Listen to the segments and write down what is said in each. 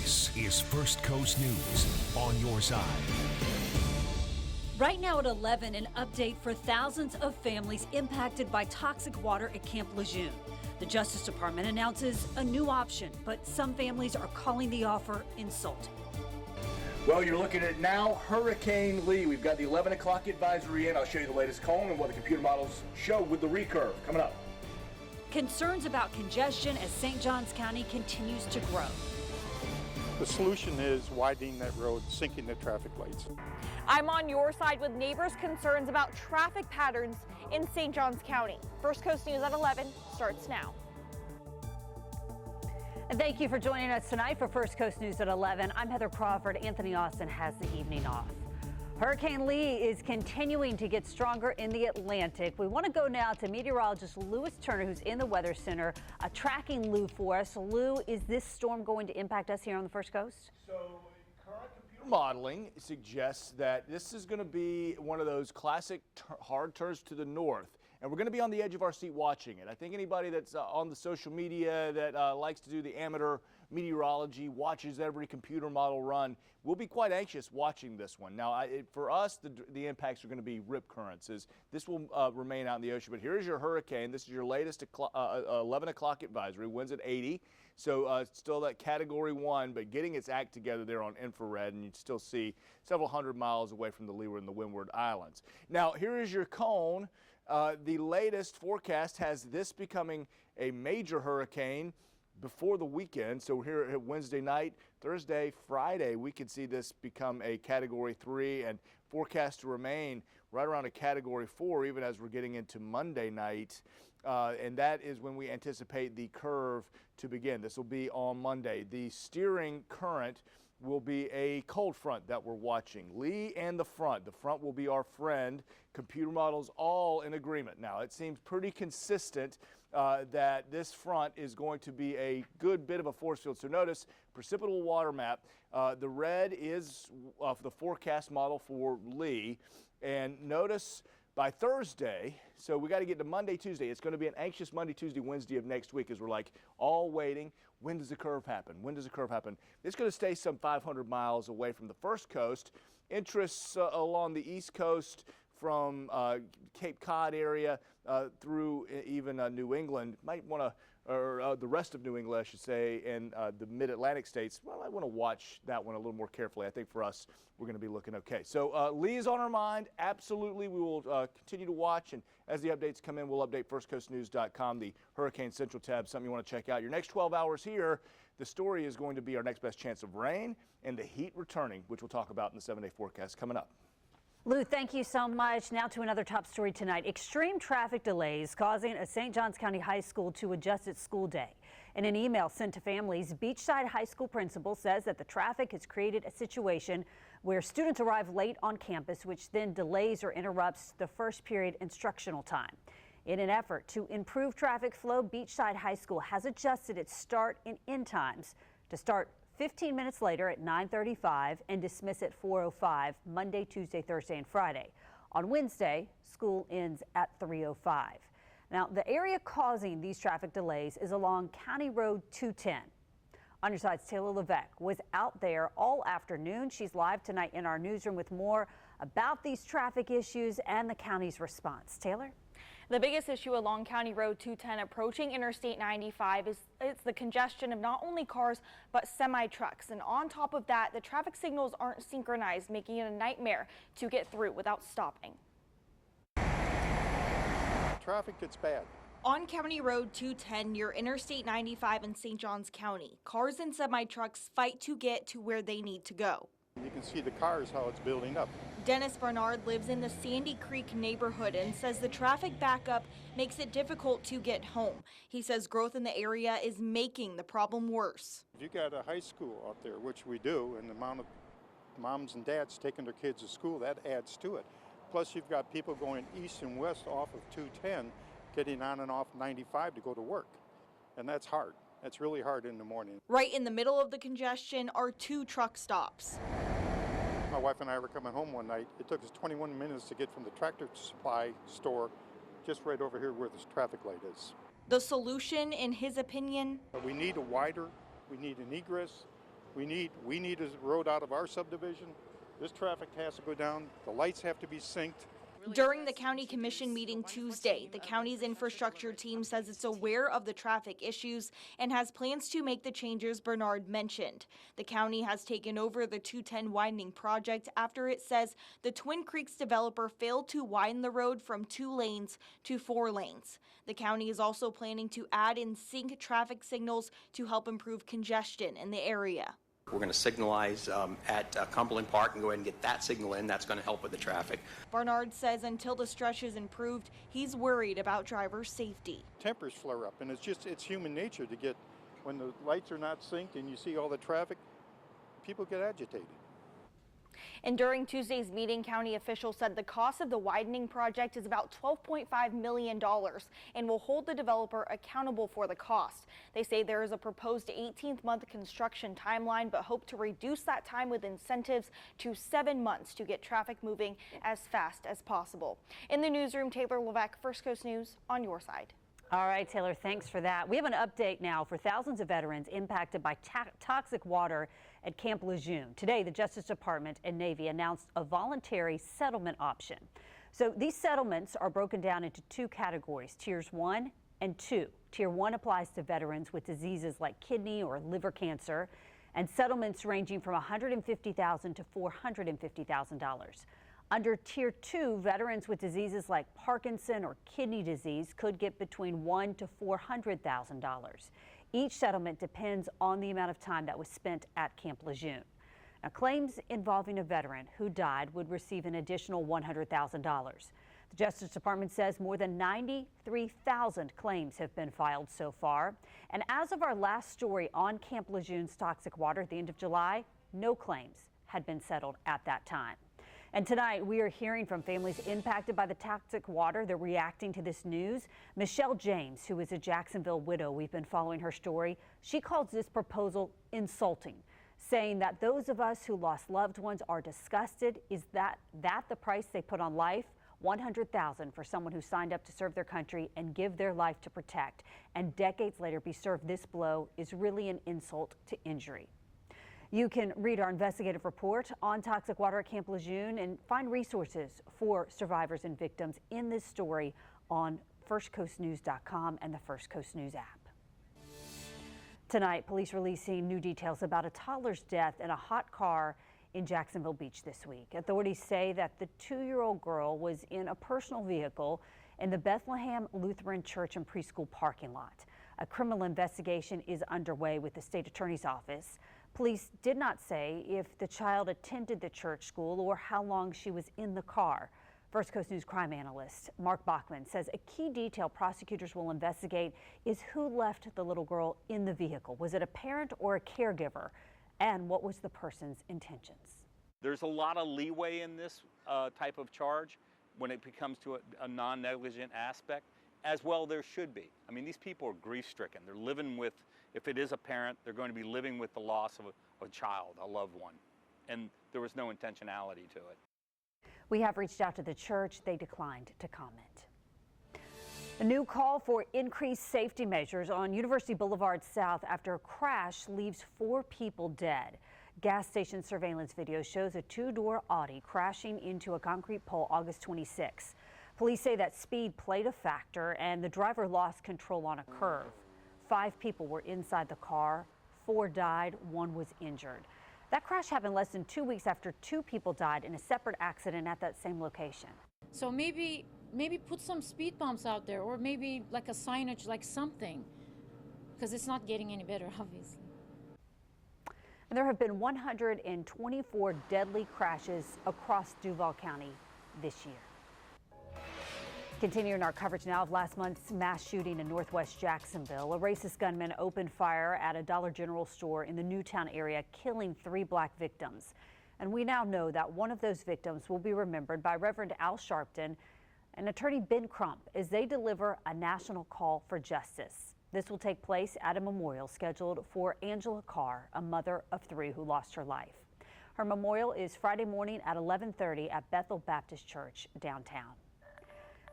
This is First Coast News on your side. Right now at 11, an update for thousands of families impacted by toxic water at Camp Lejeune. The Justice Department announces a new option, but some families are calling the offer insulting. Well, you're looking at now Hurricane Lee. We've got the 11 o'clock advisory in. I'll show you the latest cone and what the computer models show with the recurve coming up. Concerns about congestion as St. Johns County continues to grow. The solution is widening that road, sinking the traffic lights. I'm on your side with neighbors' concerns about traffic patterns in St. Johns County. First Coast News at 11 starts now. And thank you for joining us tonight for First Coast News at 11. I'm Heather Crawford. Anthony Austin has the evening off. Hurricane Lee is continuing to get stronger in the Atlantic. We want to go now to meteorologist Lewis Turner, who's in the Weather Center, tracking Lou for us. Lou, is this storm going to impact us here on the First Coast? So current computer modeling suggests that this is going to be one of those classic hard turns to the north. And we're going to be on the edge of our seat watching it. I think anybody that's on the social media that likes to do the amateur meteorology, watches every computer model run, will be quite anxious watching this one. Now, for us, the impacts are going to be rip currents. This will remain out in the ocean. But here's your hurricane. This is your latest 11 o'clock advisory. Winds at 80. So still that Category 1, but getting its act together there on infrared, and you'd still see several hundred miles away from the Leeward and the Windward Islands. Now, here is your cone. The latest forecast has this becoming a major hurricane before the weekend. So here at Wednesday night, Thursday, Friday, we could see this become a Category 3 and forecast to remain right around a Category 4 even as we're getting into Monday night. And that is when we anticipate the curve to begin. This will be on Monday. The steering current will be a cold front that we're watching. Lee and the front. The front will be our friend. Computer models all in agreement. Now, it seems pretty consistent that this front is going to be a good bit of a force field. So notice, precipitable water map. The red is the forecast model for Lee. And notice by Thursday, so we got to get to Monday, Tuesday. It's going to be an anxious Monday, Tuesday, Wednesday of next week as we're like all waiting. When does the curve happen? When does the curve happen? It's going to stay some 500 miles away from the first coast. Interests along the east coast from Cape Cod area through even New England. Might want to, or the rest of New England, I should say, and the mid-Atlantic states. Well, I want to watch that one a little more carefully. I think for us, we're going to be looking okay. So Lee is on our mind. Absolutely, we will continue to watch, and as the updates come in, we'll update firstcoastnews.com, the Hurricane Central tab, something you want to check out. Your next 12 hours here, the story is going to be our next best chance of rain and the heat returning, which we'll talk about in the 7-day forecast coming up. Lou, thank you so much. Now to another top story tonight. Extreme traffic delays causing a St. Johns County high school to adjust its school day. In an email sent to families, Beachside High School principal says that the traffic has created a situation where students arrive late on campus, which then delays or interrupts the first period instructional time. In an effort to improve traffic flow, Beachside High School has adjusted its start and end times to start 15 minutes later at 9:35 and dismiss at 4:05 Monday, Tuesday, Thursday, and Friday. On Wednesday, school ends at 3:05. Now, the area causing these traffic delays is along County Road 210. On your side's Taylor Levesque was out there all afternoon. She's live tonight in our newsroom with more about these traffic issues and the county's response. Taylor? The biggest issue along County Road 210 approaching Interstate 95 is the congestion of not only cars but semi-trucks. And on top of that, the traffic signals aren't synchronized, making it a nightmare to get through without stopping. Traffic gets bad. On County Road 210 near Interstate 95 in St. Johns County, cars and semi-trucks fight to get to where they need to go. You can see the cars, how it's building up. Dennis Bernard lives in the Sandy Creek neighborhood and says the traffic backup makes it difficult to get home. He says growth in the area is making the problem worse. If you got a high school out there, which we do, and the amount of moms and dads taking their kids to school, that adds to it. Plus you've got people going east and west off of 210, getting on and off 95 to go to work. And that's hard. That's really hard in the morning. Right in the middle of the congestion are two truck stops. My wife and I were coming home one night. It took us 21 minutes to get from the tractor supply store just right over here where this traffic light is. The solution, in his opinion? But we need a wider, we need an egress We need a road out of our subdivision. This traffic has to go down. The lights have to be synced. During the county commission meeting Tuesday, the county's infrastructure team says it's aware of the traffic issues and has plans to make the changes Bernard mentioned. The county has taken over the 210 widening project after it says the Twin Creeks developer failed to widen the road from 2 lanes to 4 lanes. The county is also planning to add in sync traffic signals to help improve congestion in the area. We're going to signalize at Cumberland Park and go ahead and get that signal in. That's going to help with the traffic. Bernard says until the stretch is improved, he's worried about driver safety. Tempers flare up, and it's human nature to get, when the lights are not synced and you see all the traffic, people get agitated. And during Tuesday's meeting, county officials said the cost of the widening project is about $12.5 million and will hold the developer accountable for the cost. They say there is a proposed 18-month construction timeline, but hope to reduce that time with incentives to 7 months to get traffic moving as fast as possible. In the newsroom, Taylor Levesque, First Coast News, on your side. All right, Taylor, thanks for that. We have an update now for thousands of veterans impacted by toxic water at Camp Lejeune. Today, the Justice Department and Navy announced a voluntary settlement option. So these settlements are broken down into 2 categories, tiers 1 and 2. Tier 1 applies to veterans with diseases like kidney or liver cancer, and settlements ranging from $150,000 to $450,000. Under Tier 2, veterans with diseases like Parkinson or kidney disease could get between $100,000 to $400,000. Each settlement depends on the amount of time that was spent at Camp Lejeune. Now, claims involving a veteran who died would receive an additional $100,000. The Justice Department says more than 93,000 claims have been filed so far. And as of our last story on Camp Lejeune's toxic water at the end of July, no claims had been settled at that time. And tonight, we are hearing from families impacted by the toxic water. They're reacting to this news. Michelle James, who is a Jacksonville widow, we've been following her story. She calls this proposal insulting, saying that those of us who lost loved ones are disgusted. Is that the price they put on life? $100,000 for someone who signed up to serve their country and give their life to protect, and decades later be served this blow is really an insult to injury. You can read our investigative report on toxic water at Camp Lejeune and find resources for survivors and victims in this story on firstcoastnews.com and the First Coast News app. Tonight, police releasing new details about a toddler's death in a hot car in Jacksonville Beach this week. Authorities say that the 2-year-old girl was in a personal vehicle in the Bethlehem Lutheran Church and Preschool parking lot. A criminal investigation is underway with the state attorney's office. Police did not say if the child attended the church school or how long she was in the car. First Coast News crime analyst Mark Bachman says a key detail prosecutors will investigate is who left the little girl in the vehicle. Was it a parent or a caregiver? And what was the person's intentions? There's a lot of leeway in this type of charge when it becomes to a non-negligent aspect, as well there should be. I mean, these people are grief-stricken. They're living with, if it is a parent, they're going to be living with the loss of a child, a loved one. And there was no intentionality to it. We have reached out to the church. They declined to comment. A new call for increased safety measures on University Boulevard South after a crash leaves 4 people dead. Gas station surveillance video shows a 2-door Audi crashing into a concrete pole August 26. Police say that speed played a factor and the driver lost control on a curve. 5 people were inside the car, 4 died, 1 was injured. That crash happened less than 2 weeks after 2 people died in a separate accident at that same location. So maybe put some speed bumps out there, or maybe like a signage, like something, because it's not getting any better, obviously. And there have been 124 deadly crashes across Duval County this year. Continuing our coverage now of last month's mass shooting in northwest Jacksonville. A racist gunman opened fire at a Dollar General store in the Newtown area, killing 3 black victims. And we now know that one of those victims will be remembered by Reverend Al Sharpton and attorney Ben Crump as they deliver a national call for justice. This will take place at a memorial scheduled for Angela Carr, a mother of 3 who lost her life. Her memorial is Friday morning at 11:30 at Bethel Baptist Church downtown.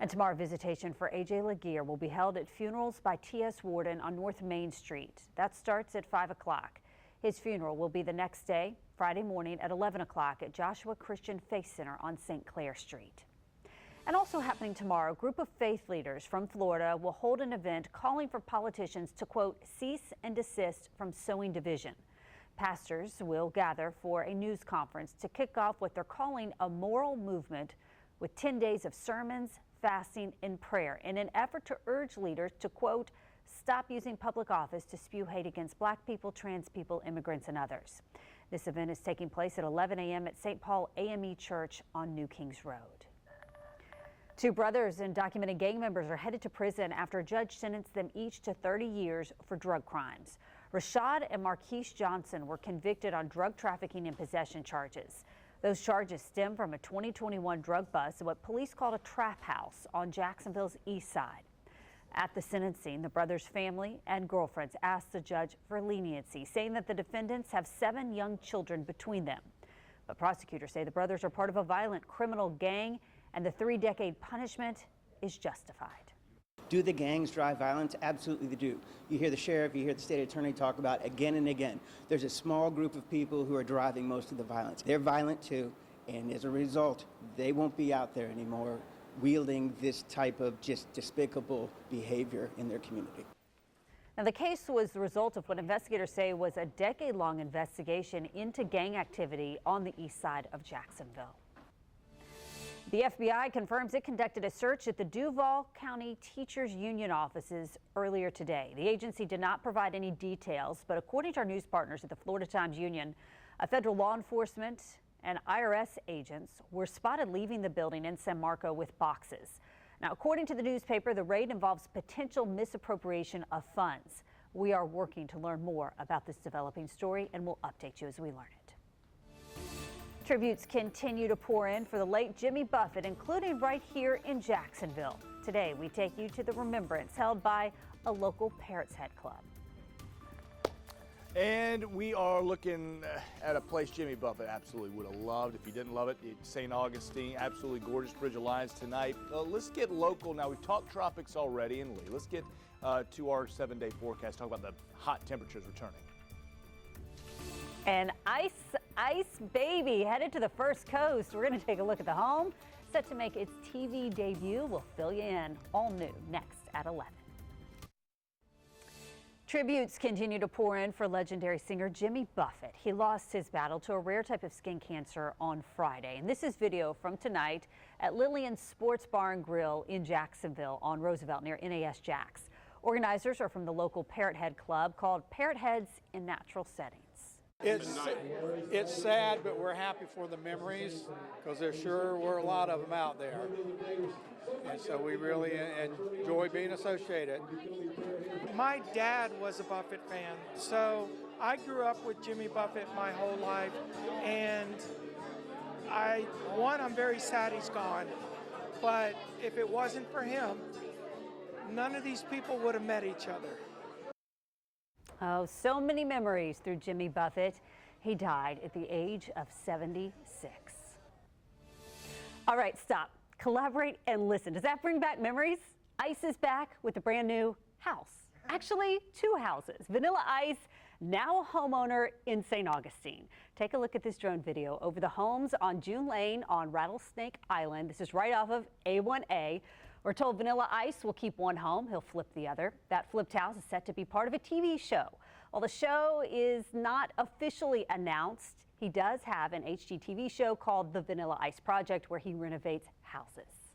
And tomorrow, visitation for A.J. Laguerre will be held at Funerals by T.S. Warden on North Main Street. That starts at 5 o'clock. His funeral will be the next day, Friday morning at 11 o'clock at Joshua Christian Faith Center on St. Clair Street. And also happening tomorrow, a group of faith leaders from Florida will hold an event calling for politicians to, quote, cease and desist from sowing division. Pastors will gather for a news conference to kick off what they're calling a moral movement with 10 days of sermons, fasting, and prayer in an effort to urge leaders to, quote, stop using public office to spew hate against black people, trans people, immigrants, and others. This event is taking place at 11 a.m. at St. Paul AME Church on New Kings Road. Two brothers and documented gang members are headed to prison after a judge sentenced them each to 30 years for drug crimes. Rashad and Marquise Johnson were convicted on drug trafficking and possession charges. Those charges stem from a 2021 drug bust at what police called a trap house on Jacksonville's east side. At the sentencing, the brothers' family and girlfriends asked the judge for leniency, saying that the defendants have 7 young children between them. But prosecutors say the brothers are part of a violent criminal gang and the 3-decade punishment is justified. Do the gangs drive violence? Absolutely they do. You hear the sheriff, you hear the state attorney talk about again and again. There's a small group of people who are driving most of the violence. They're violent too, and as a result, they won't be out there anymore wielding this type of just despicable behavior in their community. Now, the case was the result of what investigators say was a decade-long investigation into gang activity on the east side of Jacksonville. The FBI confirms it conducted a search at the Duval County Teachers Union offices earlier today. The agency did not provide any details, but according to our news partners at the Florida Times Union, a federal law enforcement and IRS agents were spotted leaving the building in San Marco with boxes. Now, according to the newspaper, the raid involves potential misappropriation of funds. We are working to learn more about this developing story, and we'll update you as we learn it. Tributes continue to pour in for the late Jimmy Buffett, including right here in Jacksonville. Today, we take you to the remembrance held by a local Parrots Head Club. And we are looking at a place Jimmy Buffett absolutely would have loved. If he didn't love it, it's St. Augustine. Absolutely gorgeous Bridge of Lions tonight. Let's get local now. We've talked tropics already in Lee. Let's get to our 7-day forecast. Talk about the hot temperatures returning. And Ice Baby headed to the First Coast. We're going to take a look at the home set to make its TV debut. We'll fill you in. All new next at 11. Tributes continue to pour in for legendary singer Jimmy Buffett. He lost his battle to a rare type of skin cancer on Friday. And this is video from tonight at Lillian's Sports Bar and Grill in Jacksonville on Roosevelt near NAS Jacks. Organizers are from the local Parrot Head Club called Parrot Heads in Natural Settings. It's sad, but we're happy for the memories because there sure were a lot of them out there. And so we really enjoy being associated. My dad was a Buffett fan, so I grew up with Jimmy Buffett my whole life, and I'm very sad he's gone, but if it wasn't for him, none of these people would have met each other. Oh, so many memories through Jimmy Buffett. He died at the age of 76. All right, stop, collaborate, and listen. Does that bring back memories? Ice is back with a brand new house. Actually, 2 houses. Vanilla Ice, now a homeowner in St. Augustine. Take a look at this drone video over the homes on June Lane on Rattlesnake Island. This is right off of A1A. We're told Vanilla Ice will keep one home. He'll flip the other. That flipped house is set to be part of a TV show. While the show is not officially announced, he does have an HGTV show called The Vanilla Ice Project where he renovates houses.